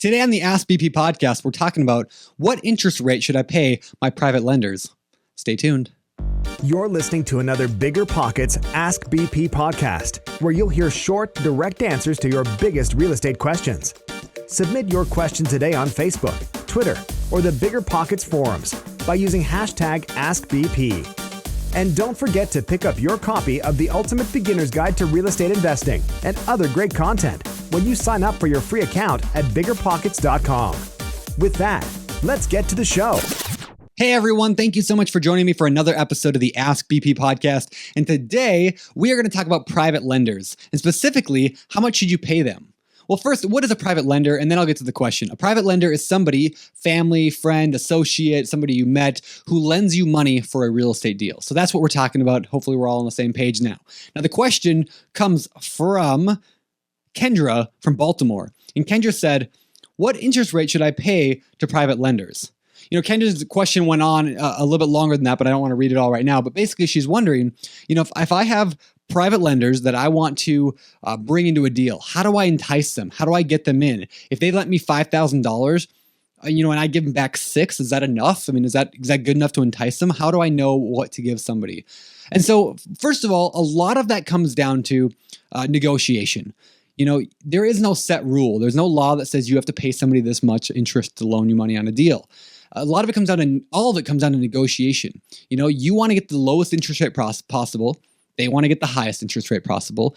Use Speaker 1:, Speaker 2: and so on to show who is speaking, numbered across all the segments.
Speaker 1: Today on the Ask BP podcast, we're talking about what interest rate should I pay my private lenders? Stay tuned.
Speaker 2: You're listening to another BiggerPockets Ask BP podcast, where you'll hear short, direct answers to your biggest real estate questions. Submit your question today on Facebook, Twitter, or the BiggerPockets forums by using hashtag AskBP. And don't forget to pick up your copy of the Ultimate Beginner's Guide to Real Estate Investing and other great content when you sign up for your free account at BiggerPockets.com. With that, let's get to the show.
Speaker 1: Hey everyone, thank you so much for joining me for another episode of the Ask BP podcast. And today we are going to talk about private lenders, and specifically, how much should you pay them? Well, first, what is a private lender? And then I'll get to the question. A private lender is somebody, family, friend, associate, somebody you met who lends you money for a real estate deal. So that's what we're talking about. Hopefully we're all on the same page now. Now the question comes from Kendra from Baltimore. And Kendra said, what interest rate should I pay to private lenders? You know, Kendra's question went on a little bit longer than that, but I don't want to read it all right now. But basically she's wondering, if I have private lenders that I want to bring into a deal, how do I entice them? How do I get them in? If they lent me $5,000, and I give them back $6,000, is that enough? I mean, is that good enough to entice them? How do I know what to give somebody? And so, first of all, a lot of that comes down to negotiation. There is no set rule. There's no law that says you have to pay somebody this much interest to loan you money on a deal. All of it comes down to negotiation. You want to get the lowest interest rate possible. They want to get the highest interest rate possible.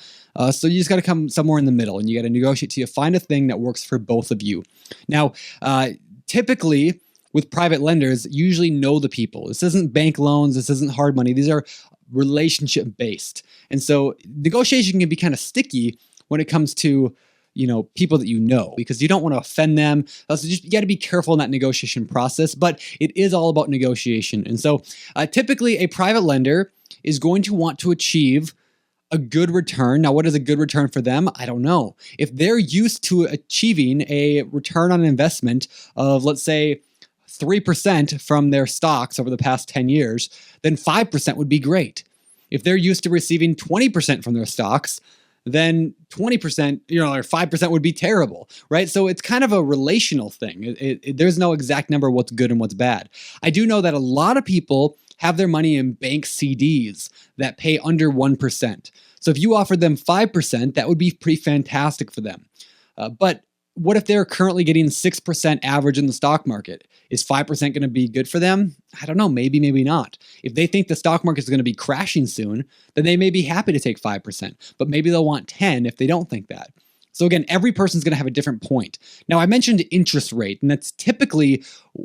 Speaker 1: So you just got to come somewhere in the middle, and you got to negotiate till you find a thing that works for both of you. Now, typically with private lenders, you usually know the people. This isn't bank loans. This isn't hard money. These are relationship based. And so negotiation can be kind of sticky when it comes to people that because you don't want to offend them. So you got to be careful in that negotiation process, but it is all about negotiation. And so typically a private lender is going to want to achieve a good return. Now, what is a good return for them? I don't know. If they're used to achieving a return on investment of, let's say, 3% from their stocks over the past 10 years, then 5% would be great. If they're used to receiving 20% from their stocks, then 20%, or 5% would be terrible, right? So it's kind of a relational thing. There's no exact number of what's good and what's bad. I do know that a lot of people have their money in bank CDs that pay under 1%. So if you offered them 5%, that would be pretty fantastic for them. But what if they're currently getting 6% average in the stock market? Is 5% going to be good for them? I don't know. Maybe, maybe not. If they think the stock market is going to be crashing soon, then they may be happy to take 5%, but maybe they'll want 10 if they don't think that. So again, every person's going to have a different point. Now, I mentioned interest rate, and that's typically,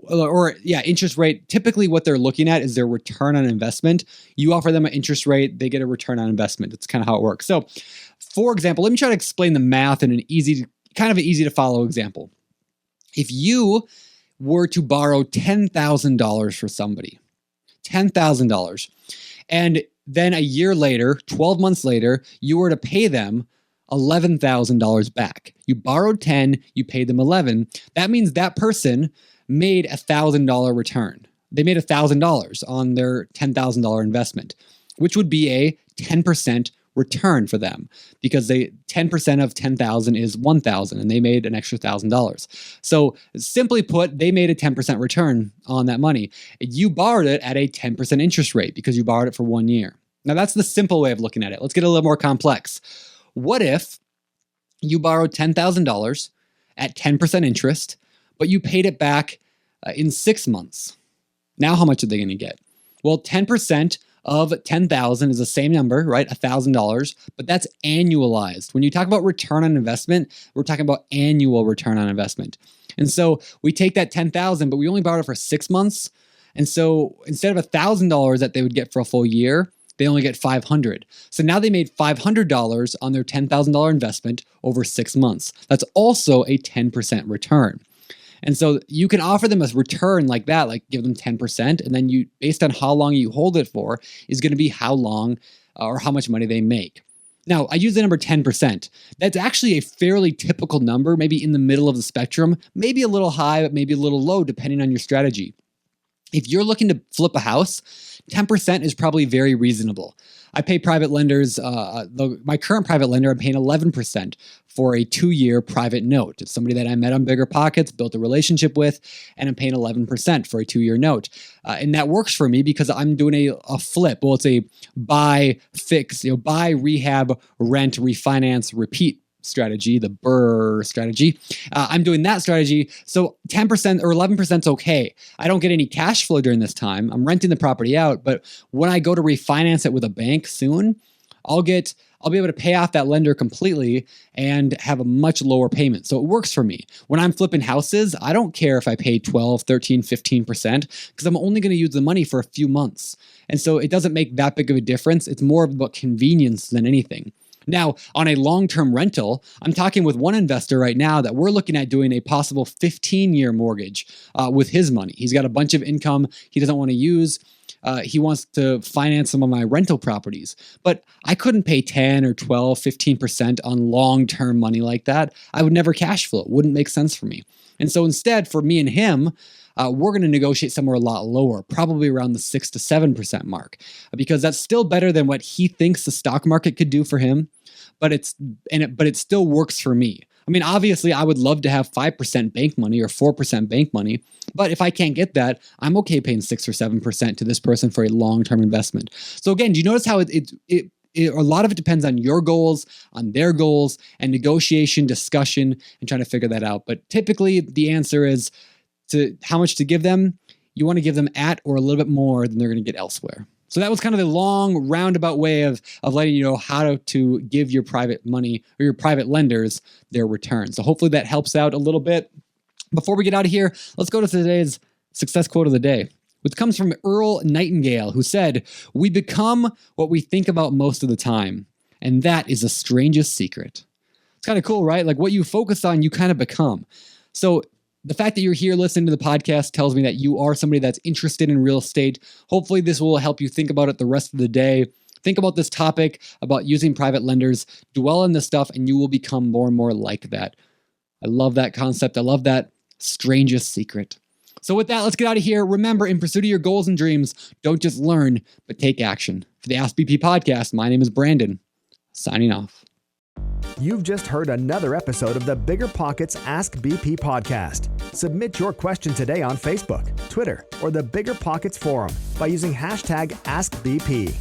Speaker 1: interest rate, typically what they're looking at is their return on investment. You offer them an interest rate, they get a return on investment. That's kind of how it works. So for example, let me try to explain the math in an easy to follow example. If you were to borrow $10,000 for somebody, $10,000, and then a year later, 12 months later, you were to pay them $11,000 back. You borrowed 10, you paid them 11. That means that person made $1,000 return. They made $1,000 on their $10,000 investment, which would be a 10% return for them, because 10% of 10,000 is 1,000, and they made an extra $1,000. So simply put, they made a 10% return on that money. You borrowed it at a 10% interest rate because you borrowed it for 1 year. Now that's the simple way of looking at it. Let's get a little more complex. What if you borrowed $10,000 at 10% interest, but you paid it back in 6 months? Now how much are they going to get? Well, 10% of 10,000 is the same number, right? $1,000, but that's annualized. When you talk about return on investment, we're talking about annual return on investment. And so we take that 10,000, but we only borrowed it for 6 months. And so instead of $1,000 that they would get for a full year, they only get $500. So now they made $500 on their $10,000 investment over 6 months. That's also a 10% return. And so you can offer them a return like that, like give them 10%, and then you, based on how long you hold it for, is going to be how long or how much money they make. Now, I use the number 10%. That's actually a fairly typical number, maybe in the middle of the spectrum, maybe a little high, but maybe a little low, depending on your strategy. If you're looking to flip a house, 10% is probably very reasonable. I pay private lenders, my current private lender, I'm paying 11% for a 2-year private note. It's somebody that I met on BiggerPockets, built a relationship with, and I'm paying 11% for a 2-year note. And that works for me because I'm doing a flip. Well, it's a buy, fix, buy, rehab, rent, refinance, repeat strategy, the BRRRR strategy. I'm doing that strategy. So 10% or 11% is okay. I don't get any cash flow during this time. I'm renting the property out, but when I go to refinance it with a bank soon, I'll be able to pay off that lender completely and have a much lower payment. So it works for me. When I'm flipping houses, I don't care if I pay 12, 13, 15% because I'm only going to use the money for a few months. And so it doesn't make that big of a difference. It's more about convenience than anything. Now, on a long-term rental, I'm talking with one investor right now that we're looking at doing a possible 15-year mortgage with his money. He's got a bunch of income he doesn't want to use. He wants to finance some of my rental properties, but I couldn't pay 10 or 12, 15% on long-term money like that. I would never cash flow. It wouldn't make sense for me. And so instead, for me and him, we're going to negotiate somewhere a lot lower, probably around the 6 to 7% mark, because that's still better than what he thinks the stock market could do for him. But it still works for me. I mean, obviously, I would love to have 5% bank money or 4% bank money, but if I can't get that, I'm okay paying 6 or 7% to this person for a long-term investment. So again, do you notice how a lot of it depends on your goals, on their goals, and negotiation, discussion, and trying to figure that out. But typically, the answer is to how much to give them. You want to give them at or a little bit more than they're going to get elsewhere. So that was kind of the long roundabout way of letting you know how to give your private money or your private lenders their return. So hopefully that helps out a little bit. Before we get out of here, let's go to today's success quote of the day, which comes from Earl Nightingale, who said, "We become what we think about most of the time, and that is the strangest secret." It's kind of cool, right? Like what you focus on, you kind of become. So the fact that you're here listening to the podcast tells me that you are somebody that's interested in real estate. Hopefully this will help you think about it the rest of the day. Think about this topic, about using private lenders, dwell on this stuff, and you will become more and more like that. I love that concept. I love that strangest secret. So with that, let's get out of here. Remember, in pursuit of your goals and dreams, don't just learn, but take action. For the Ask BP podcast, my name is Brandon, signing off.
Speaker 2: You've just heard another episode of the BiggerPockets Ask BP podcast. Submit your question today on Facebook, Twitter, or the BiggerPockets forum by using hashtag AskBP.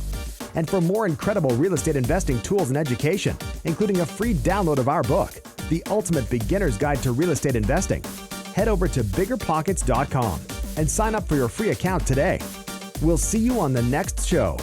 Speaker 2: And for more incredible real estate investing tools and education, including a free download of our book, The Ultimate Beginner's Guide to Real Estate Investing, head over to BiggerPockets.com and sign up for your free account today. We'll see you on the next show.